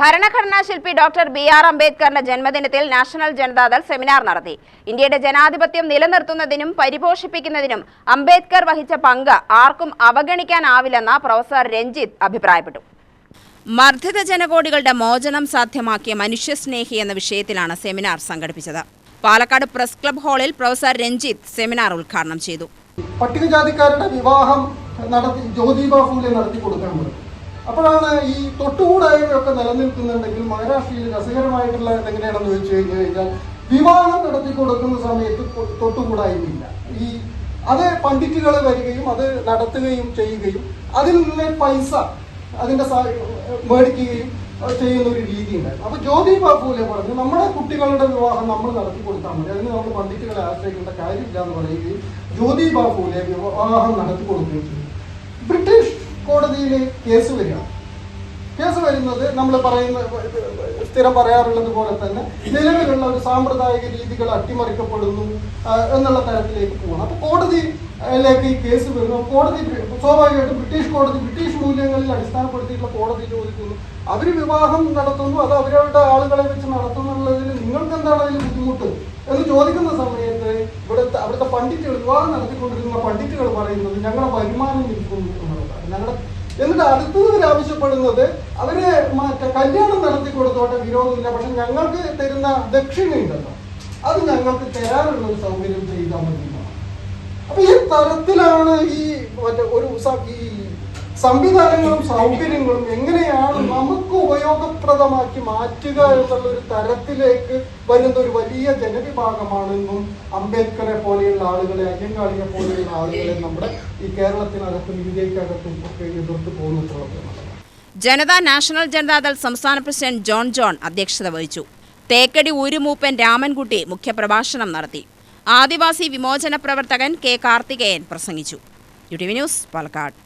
ഭരണഘടനാ ശില്പി doctor BR. അംബേദ്കറിന്റെ ജന്മദിനത്തിൽ നാഷണൽ ജനതാദൾ സെമിനാർ നടത്തി. ഇന്ത്യയുടെ ജനാധിപത്യം നിലനിർത്തുന്നതിനും പരിപോഷിപ്പിക്കുന്നതിനും അംബേദ്കർ വഹിച്ച പങ്ക് ആർക്കും അവഗണിക്കാനാവില്ലെന്ന് പ്രൊഫസർ രഞ്ജിത്ത് അഭിപ്രായപ്പെട്ടു. മർദ്ദിത ജനകോടികളുടെ മോചനം സാധ്യമാക്കിയ മനുഷ്യസ്നേഹി എന്ന വിഷയത്തിലാണ് സെമിനാർ സംഘടിപ്പിച്ചത്. പാലക്കാട് പ്രസ് ക്ലബ് ഹാളിൽ പ്രൊഫസർ രഞ്ജിത്ത് സെമിനാർ ഉദ്ഘാടനം ചെയ്തു. പട്ടികജാതിക്കാരുടെ വിവാഹം നടത്തി ജ്യോതിബ ഫൂലെ നടത്തി കൊടുക്കാൻ പറ്റും. അപ്പോഴാണ് ഈ തൊട്ടുകൂടായ്മയൊക്കെ നിലനിൽക്കുന്നുണ്ടെങ്കിൽ മഹാരാഷ്ട്രയിൽ രസകരമായിട്ടുള്ള എങ്ങനെയാണെന്ന് ചോദിച്ചു കഴിഞ്ഞാൽ വിവാഹം നടത്തി കൊടുക്കുന്ന സമയത്ത് തൊട്ടുകൂടായ്മയില്ല. അത് പണ്ഡിറ്റുകൾ വരികയും അത് നടത്തുകയും ചെയ്യുകയും അതിൽ നിന്ന് പൈസ അതിന്റെ മേടിക്കുകയും ചെയ്യുന്ന ഒരു രീതി ഉണ്ടായിരുന്നു. അപ്പൊ ജ്യോതിബ ഫൂലെ പറഞ്ഞു, നമ്മുടെ കുട്ടികളുടെ വിവാഹം നമ്മൾ നടത്തി കൊടുത്താൽ മതി, അതിന് നമ്മൾ പണ്ഡിറ്റുകളെ ആശ്രയിക്കേണ്ട കാര്യമില്ല എന്ന് പറയുകയും ജ്യോതിബ ഫൂലെ വിവാഹം നടത്തി കൊടുക്കുകയും ചെയ്തു. ബ്രിട്ടീഷ് കോടതിയിൽ കേസ് വരുന്നത് നമ്മൾ സ്ഥിരം പറയാറുള്ളത് പോലെ തന്നെ നിലവിലുള്ള ഒരു സാമ്പ്രദായിക രീതികൾ അട്ടിമറിക്കപ്പെടുന്നു എന്നുള്ള തരത്തിലേക്ക് പോകണം. അപ്പൊ കോടതിയിലേക്ക് ഈ കേസ് വരുന്നു. കോടതി സ്വാഭാവികമായിട്ടും ബ്രിട്ടീഷ് മൂല്യങ്ങളിൽ അടിസ്ഥാനപ്പെടുത്തിയിട്ടുള്ള കോടതി ചോദിക്കുന്നു, അവര് വിവാഹം നടത്തുന്നു, അത് അവരവരുടെ ആളുകളെ വെച്ച് നടത്തുന്നുള്ളതിൽ നിങ്ങൾക്ക് എന്താണ് അതിൽ ബുദ്ധിമുട്ട് എന്ന് ചോദിക്കുന്ന സമയത്ത് അവിടുത്തെ പണ്ഡിറ്റുകൾ, വിവാഹം നടത്തിക്കൊണ്ടിരുന്ന പണ്ഡിറ്റുകൾ പറയുന്നത് ഞങ്ങളുടെ വരുമാനം നിൽക്കുന്നു എന്നുള്ളതാണ്. എന്നിട്ട് അടുത്തവർ ആവശ്യപ്പെടുന്നത് അവര് കല്യാണം നടത്തി കൊടുത്തോട്ടെ, വിരോധമില്ല, പക്ഷെ ഞങ്ങൾക്ക് തരുന്ന ദക്ഷിണയുണ്ടല്ലോ അത് ഞങ്ങൾക്ക് തരാനുള്ള ഒരു സൗകര്യം ചെയ്താൽ മതി. അപ്പൊ ഈ തരത്തിലാണ് ഈ സംവിധാനങ്ങളും സൗകര്യങ്ങളും എങ്ങനെയാണ് നമുക്ക് ഉപയോഗപ്രദമാക്കി മാറ്റുക എന്നുള്ള ഒരു തരത്തിലേക്ക് വരുന്ന ഒരു വലിയ ജനവിഭാഗമാണെന്നും അംബേദ്കറെ പോലെയുള്ള ആളുകളെ, അയ്യങ്കാളിയെ പോലെയുള്ള ആളുകളെ നമ്മുടെ ഈ കേരളത്തിനകത്തും ഇന്ത്യക്കകത്തും ഒക്കെ എതിർത്ത് പോന്നിട്ടുള്ളത്. ജനതാ നാഷണൽ ജനതാദൾ സംസ്ഥാന പ്രസിഡന്റ് ജോൺ അധ്യക്ഷത വഹിച്ചു. തേക്കടി ഊരുമൂപ്പൻ രാമൻകുട്ടി മുഖ്യപ്രഭാഷണം നടത്തി. ആദിവാസി വിമോചന പ്രവർത്തകൻ കെ കാർത്തികേയൻ പ്രസംഗിച്ചു. UTV news, Palakkad.